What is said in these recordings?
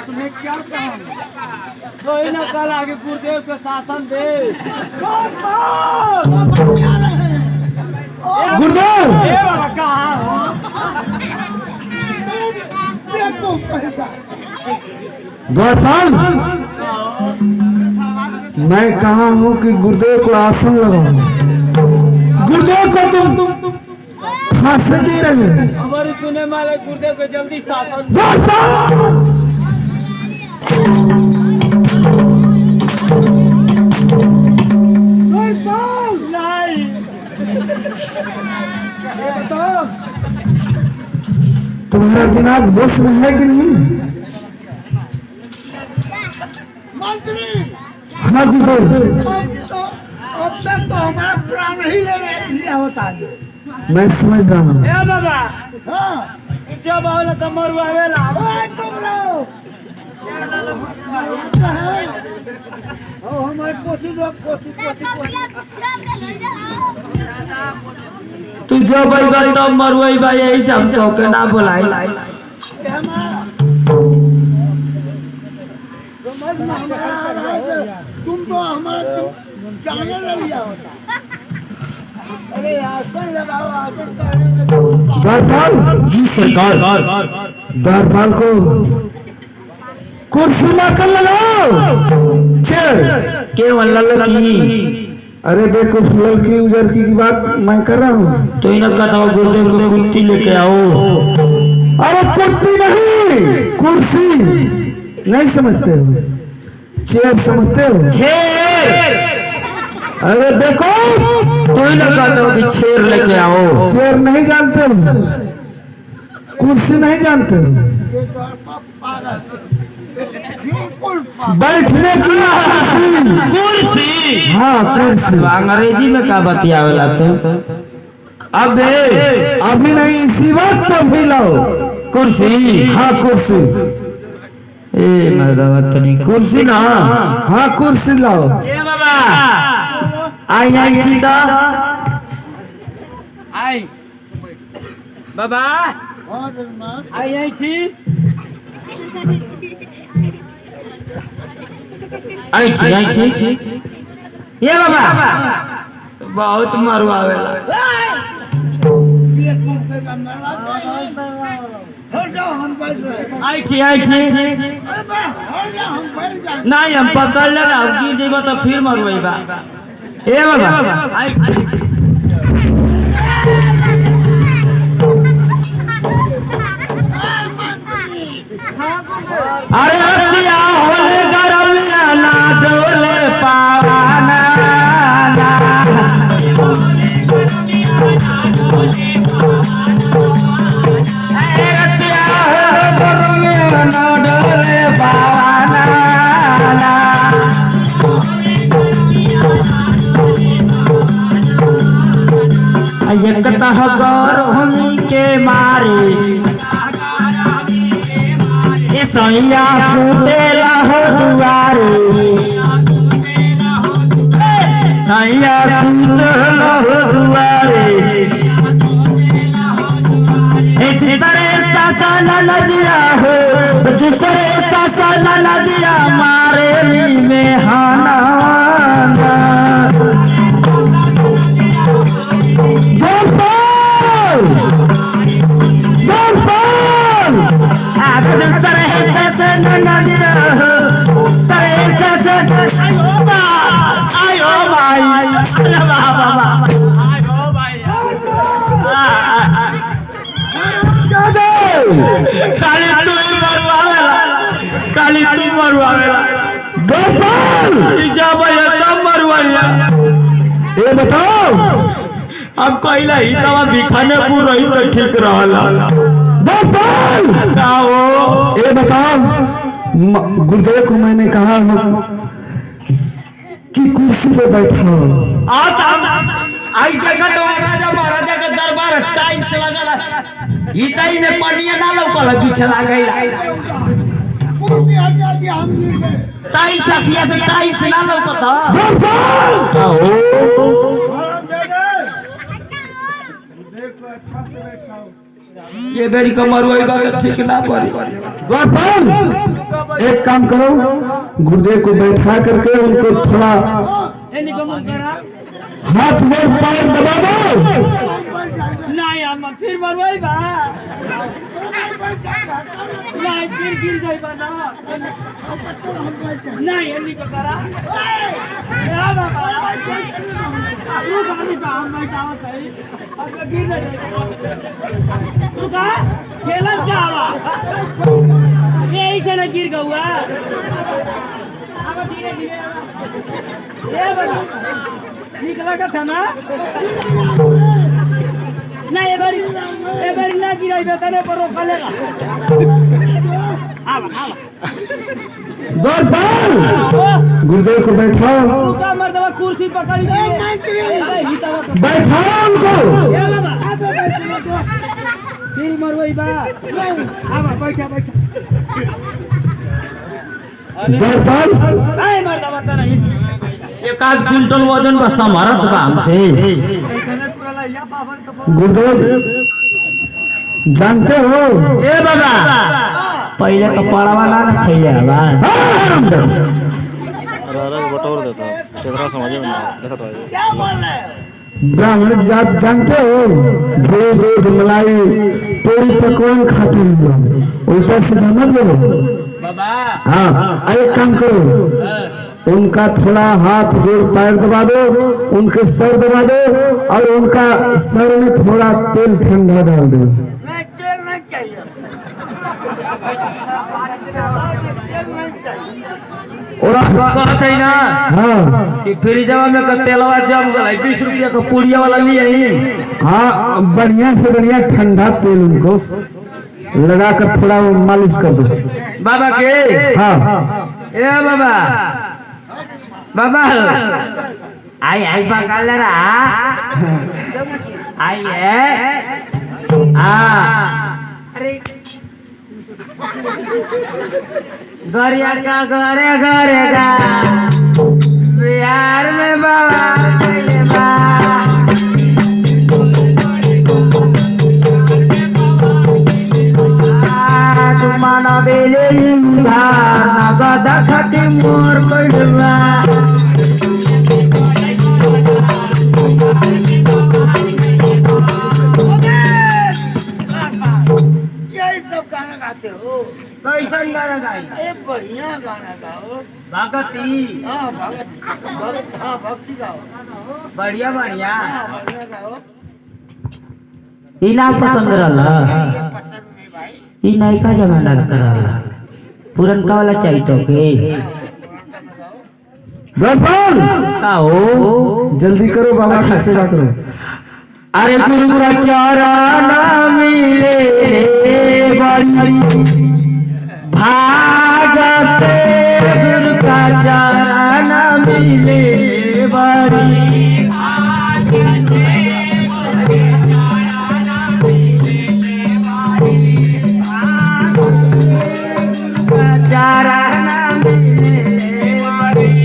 तुम्हें क्या कहा? कोई ना कल आगे गुरुदेव को शासन दे। गुरुदेव कहाँ हो? द्वारपाल, मैं कहा हूँ कि गुरुदेव को आसन लगाओ। गुरुदेव को तुम फांसी दे रहे हो। हमारी सुने वाले गुरुदेव को जल्दी शासन दे। द्वारपाल नहीं। बताओ तुम्हारा दिमाग होश में है कि नहीं? मंत्री, हाँ गुरुदेव, अब तक तो हमारा प्राण ही लिया होता है। मैं समझ रहा हूँ। ए बाबा, हाँ, जब आवला तो मरुआवेला। तुम रहो। हमारे पोती लोग पोती तू जो बैबा तब मरुआईबा, यही से हम तो के ना बुलाई। तुम तो हमारा जाने लिया होता। अरे आसन लगाओ, आसन लगाओ। द्वारपाल जी सरकार। द्वारपाल को कुर्सी लाकर लगाओ। चल केवल ललकी। अरे बेकुफ लड़की उजरकी की बात मैं कर रहा हूँ। तो इन्हें कहता हो गुरुदेव को कुत्ती लेके आओ। अरे कुर्सी नहीं, कुर्सी नहीं समझते हो, चेयर समझते हो। शेर। अरे देखो, तो इन्हें कहता हो कि शेर लेके आओ। चेयर नहीं जानते हो, कुर्सी नहीं जानते हो। बैठने की कुर्सी। हाँ कुर्सी। अंग्रेजी में क्या बतियावेला तू? अबे अभी नहीं, इसी वक्त तो भी लाओ कुर्सी। हाँ कुर्सी। ए मर्दवा तनी कुर्सी ना। हाँ कुर्सी लाओ। ए बाबा, आई ठीता आई बाबा, आई थी आई थी। ये बाबा बहुत मरुआवेला। आई थी नहीं, हम पकड़ ले ना, गिर जेबा तो फिर मरुआईबा। ए बाबा आई थी। अरे हत्या होले गरमिया ना डोले पावाना ना। अरे हत्या होले गरमिया ना डोले पावाना ना। ये कतह गरमी के मारे सैया सुतेला हो दुआरे। सैया सुतेला हो दुआरे। दूसरे सासा न दिया हो, दूसरे सासा न दिया मारे में हाना। आयो भाई, अरे बाबा काली तू मरुआवेला, काली तू मरुआवेला। जब तब मरुआइया। ये बताओ, अब कहला ही तवा बिखानेपुर रही तो ठीक रहला। का हो? ये बताओ, गुरुदेव को मैंने कहा कि कुर्सी पे बैठा आई देखा तो राजा महाराजा के दरबार टाइल्स लगल, इताई में पनिया ना लौकल, पीछे लागल। टाइल सखिया से टाइल्स ना लौकता का हो देखो अच्छा से बैठाओ। ये बेरी कमर वही बात ठीक ना पड़ी। द्वारपाल एक काम करो, गुर्दे को बैठा करके उनको थोड़ा हाथ में पैर दबा दो। नहीं हम फिर मरवाई बा नहीं फिर गिर जाई बा ना नहीं अन्नी को करा या बाबा रुका हम बैठाओ सही अब गिर जाए रुका खेला जावा यही से ना गिर गया अब धीरे धीरे ये बड़ा निकला का था ना ना ये बारी ना गिराई बेतने पर रोक लेगा आवा द्वारपाल गुर्दे को बैठाओ। रुका मर्दवा कुर्सी पकड़ी बैठाओ उनको। ये बाबा फिर मरवाई बा आवा बैठा द्वारपाल नहीं मर्दवा तो नहीं एक आज क्विंटल वजन बस हमारा तो हमसे गुरुदेव जानते हो ए बाबा पहले कपड़वा ना खैले हवा बटोर देता कितना समझ में नहीं देखा तो क्या बोल रहे हैं ब्राह्मण जात जानते हो, घी दूध मलाई पूरी पकवान खाते हैं लोग, उल्टा सीधा मत बोलो बाबा। हाँ एक काम करो, उनका थोड़ा हाथ गोड़ पैर दबा दो, उनके सर दबा दो और उनका सर में थोड़ा तेल ठंडा डाल दो। नहीं तेल नहीं चाहिए, तेल नहीं चाहिए। और कहते हैं ना हाँ कि फ्रिजवा में का तेलवा जम गला 20 रुपया का पुड़िया वाला लिए ही। हाँ बढ़िया से बढ़िया ठंडा तेल उनको लगा कर थोड़ा मालिश कर दो बाबा के। हाँ ए बाबा बाबा आई आई पकड़ रहा आई है अरे गरिया का घरे घरे गा बिहार में बाबा चले बा माना बेले नगद खती मोर कोइलवा यही सब गाना गाते हो? कैसन गाना गाई एक बढ़िया गाना गाओ। भगती हाँ भक्ति गाओ। बढ़िया बढ़िया हाँ बढ़िया गाओ। ई ना पसंद रहला ये पसंद नहीं भाई। ई नहीं का जमाना करला पुरनका वाला चाहिए तो के गोपाल का हो जल्दी करो बाबा की सेवा करो। अरे गुरु का चरण मिले बड़ी भाग से गुरु का चरण मिले बड़ी भाग से चरण मिले बड़ी भाग से गुरु का चरण मिले बड़ी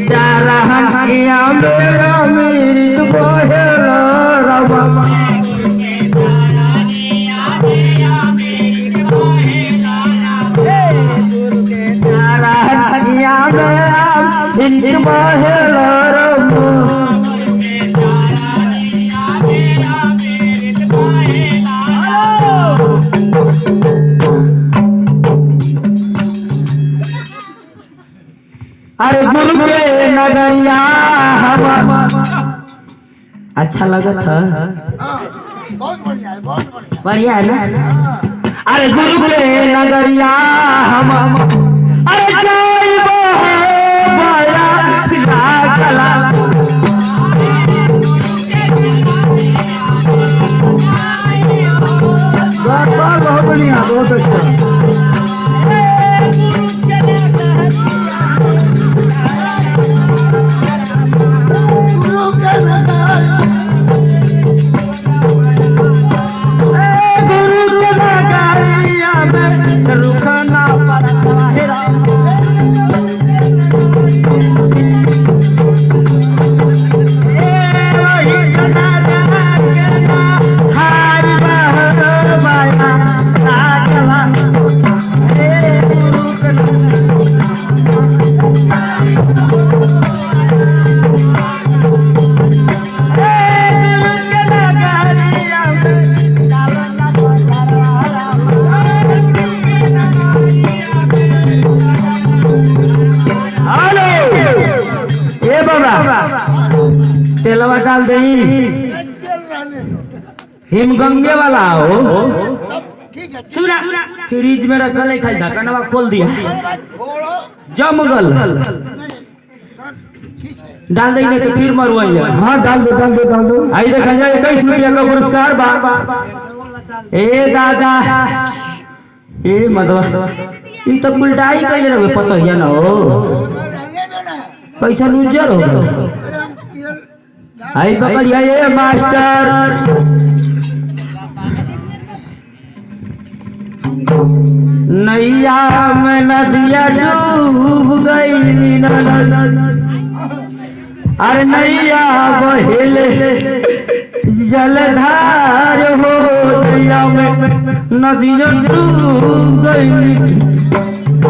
चरण या मेरा अमृत बहेल रवा गुरु के चरण या मेरा अमृत बहेल रवा अरे गुरु के नगरिया हवा अच्छा लगा था बहुत बढ़िया है, बहुत बढ़िया। बढ़िया है ना। अरे गुरु के नगरिया हम अरे जाइबो बया लागला गोपाल बहुत बढ़िया बहुत अच्छा। गुरु के नगरिया डाल दे हिमगंगे वाला हो सुना फ्रिज में रखल है खाली ढक्कनवा खोल दिया जमगल डाल दे नहीं तो फिर मरवाई हाँ डाल दो आई देखा जाए 21 रुपया का पुरस्कार बा ए दादा ए मधवा ई तो उल्टाई कैले रहे पता है ना हो कैसा उज्जर हो गया आई पकड़िया ये मास्टर नैया में नदिया डूब गई अरे नैया बहेले जलधार हो नैया में नदिया डूब गई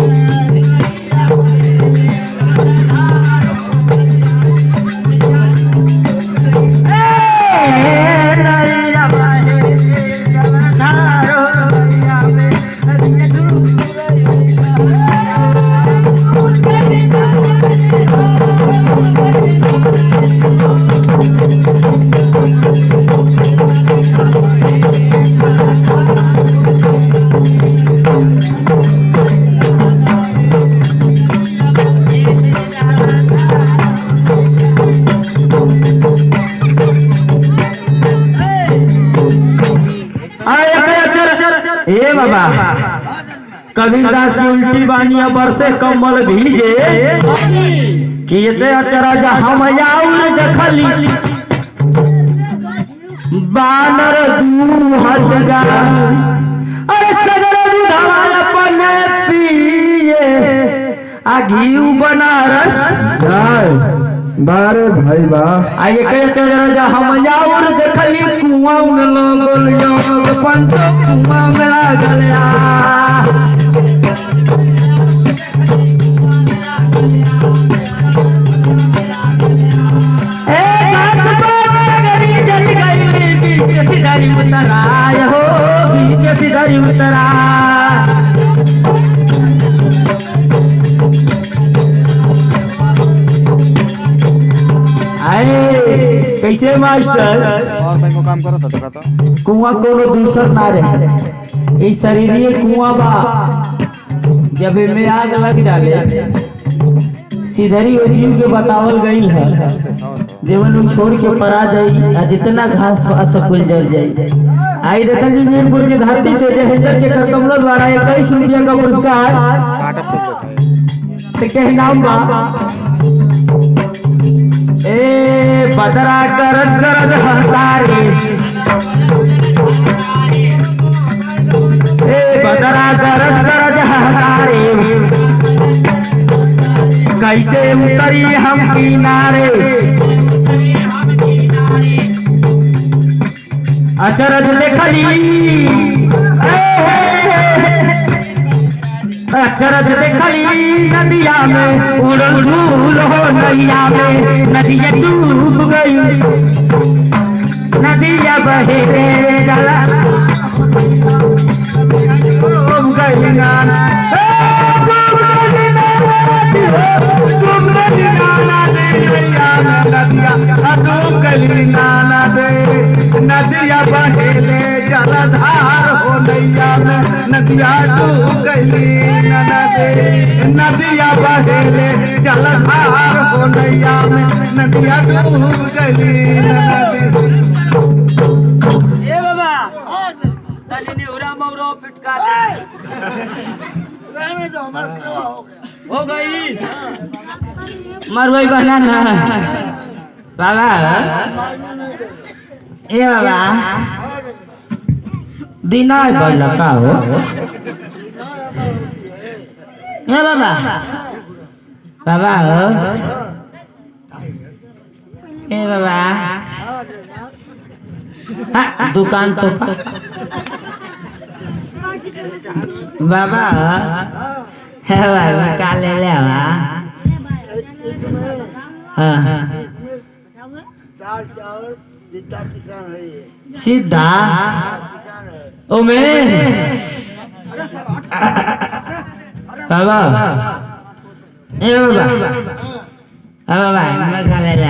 ए बाबा कबीरदास की उल्टी बानिया बरसे कमल भीजे कि ये अचरा जा हम आउर देखली बानर दू हटगा अरे सगर दूधवा अपन पिए आ घी बनारस जाए बारे भाई बा आइए कहे चल जा हम आउर देखली कुआं में लगल योग पंच कुआं में लागल ए घाट पर नगरी जल गई बीच सिधारी उतराय हो बीच सिधारी उतरा कैसे मास्टर और भाई को काम करो था देखा था कुआं कोनो दूसर ना रहे इस शरीरीय कुआं बा जब में आग लग जाले सीधरी वो जीव के बतावल गई है जेवन लोग छोड़ के परा जाई आ जितना घास सब कुल जल जाई आई देखल जी मीरपुर की धरती से जहेंद्र के करकमलों द्वारा 21 रुपया का पुरस्कार तो कह नाम बा ए बदरा करज करज हतारे ए बदरा करज करज हतारे कैसे उतरी हम किनारे अचरज देखली अचरज देखली नदिया में उड़न धूल हो नैया में नदिया डूब गई नदिया बहे रे जला डूब गई नाना डूब गई नाना दे नदिया बहेले जलधार हो नैया में नदिया डूब गई नाना दे नदिया बहेले जलधार हो नैया में नदिया डूब गई नाना दे ए बाबा तनी ने उरा मौरो पिटका दे हो गई मरवाई बना ना बाबा ए बाबा दिना बोल का हो ए बाबा बाबा हो ए बाबा हाँ, दुकान तो बाबा है बाबा का ले ले सीधा ओमे बाबा ए बाबा बाबा मैं का ले ले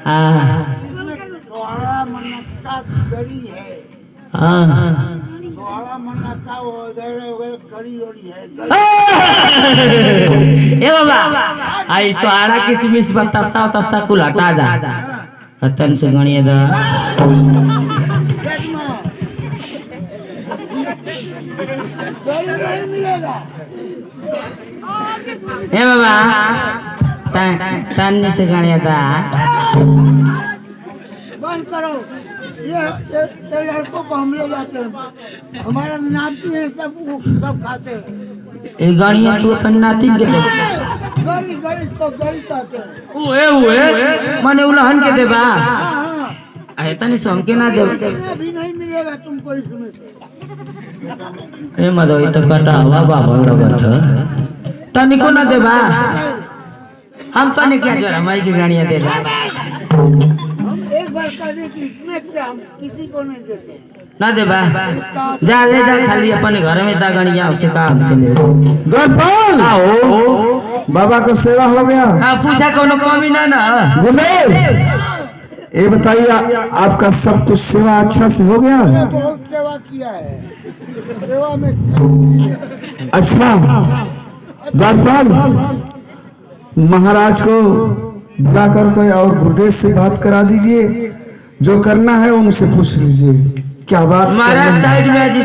सोहरा मनक्का गड़ी है, हाँ सोहरा मनक्का उधर गड़ी ओड़ी है। ए बाबा आई सोहारा किसमिस बतासा तसा कुल हटा दा हतन से गणिए दा नहीं मिलेगा। ए बाबा तन्नी से गणिए दा बंद करो, ये लड़कों को हम ले जाते हैं, हमारा नाती है, सब खाते हैं। ए गणिए तू अपन नाती के दे गली गली तो गली कहते हैं। ओए माने उलहन के देबा हाँ, है तनी समके ना दे इतना भी नहीं मिलेगा तुमको इसमें से। ए मदोई तो कटा हुआ बाबा लगत तनी को ना देबा हम तनी क्या जोर हमारी की गाड़ियां दे दा हम एक बार करने की इसमें से हम किसी को नहीं देते। ना देबा जा ले जा खाली अपन घर में ता गाड़ियां उससे काम से ले गोपाल आओ बाबा का सेवा हो गया। हां पूछा कोनो कमी ना ना गुलेल ये बताइए आपका सब कुछ सेवा अच्छा से हो गया? बहुत सेवा किया है, सेवा में। अच्छा गोपाल महाराज को बुला करके और गुरुदेव से बात करा दीजिए, जो करना है उनसे पूछ लीजिए क्या बात। महाराज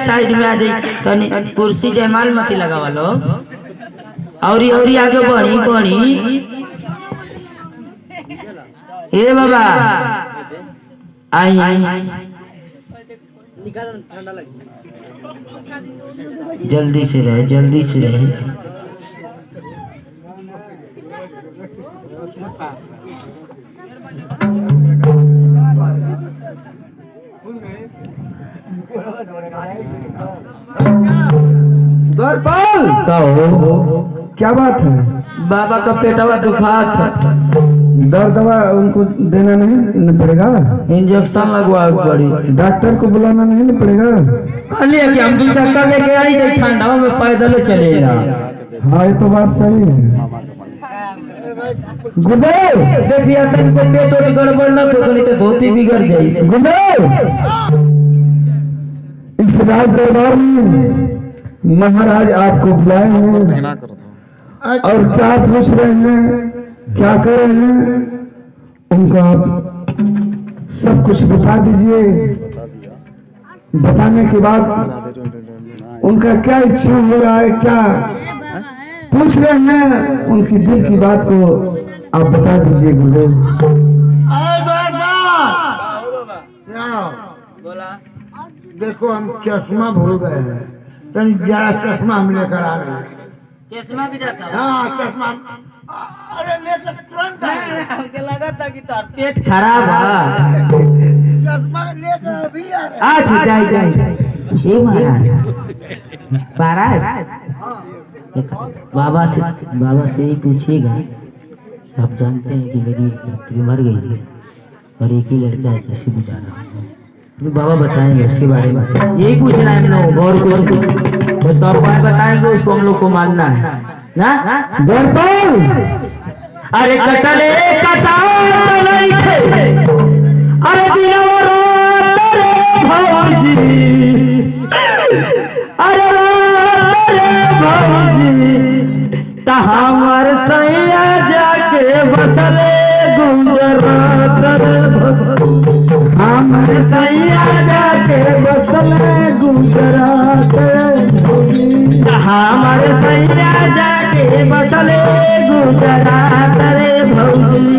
साइड में आ जाई तनी कुर्सी जयमाल मत लगावा लो औरी आगे बढ़ी ए बाबा आई जल्दी से रहे गोपाल क्या बात है? बाबा का पेटवा दुखात दर्द दवा उनको देना नहीं पड़ेगा? इंजेक्शन लगवा पड़ी डॉक्टर को बुलाना नहीं पड़ेगा? खाली कि हम 2 चक्कर लेके आई थे ठंडा में पैदल चलेगा। हाँ ये तो बात सही है। गुरुदेव देखिए तुमको पेट ओट गड़बड़ न तो नहीं तो धोती बिगड़ जाए। गुरुदेव इस राज दरबार में महाराज आपको बुलाए हैं और क्या पूछ रहे हैं, क्या कर रहे हैं, उनको आप सब कुछ बता दीजिए। बताने के बाद उनका क्या इच्छा हो रहा है, क्या पूछ रहे हैं, उनकी दिल की बात को आप बता दीजिए गुरुदेव। देखो हम चश्मा भूल गए हैं, तो जरा चश्मा हम लेकर आ रहे हैं। चश्मा भी जाता है? हाँ चश्मा अरे लेकर तुरंत हमके लगा था कि तार पेट खराब है। चश्मा लेकर अभी आ रहे हैं। आज जाए ये महाराज बाबा से ही पूछिएगा। आप जानते हैं कि मेरी पत्नी मर गई है और एक ही लड़का है, कैसे गुजारा तो बाबा बताएंगे उसके बारे में। यही पूछना है हम लोग और कुछ बस आप बताएंगे, उसको हम लोग को मानना है ना। गोपाल अरे कटले कटाल नहीं थे, अरे दिनों रात रे भौजी, अरे रात रे भौजी तहामर सैया जाके बसले गुजरात हमर सैया जाके बसले गुजरात हमार सैया जाके बसले गुजरात रे भौजी,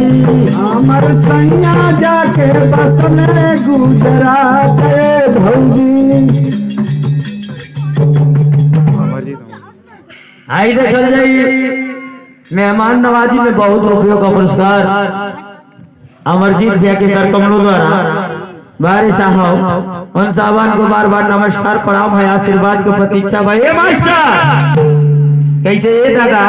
हमर सैया जाके बसले गुजरात रे भौजी। आई देखल जाइए मेहमान नवाजी में बहुत रुपयों का पुरस्कार अमरजीत भैया के कर कमलों द्वारा बारिश साहब उन साहबान को बार बार नमस्कार प्रणाम है, आशीर्वाद की प्रतीक्षा भाई। मास्टर कैसे ये दादा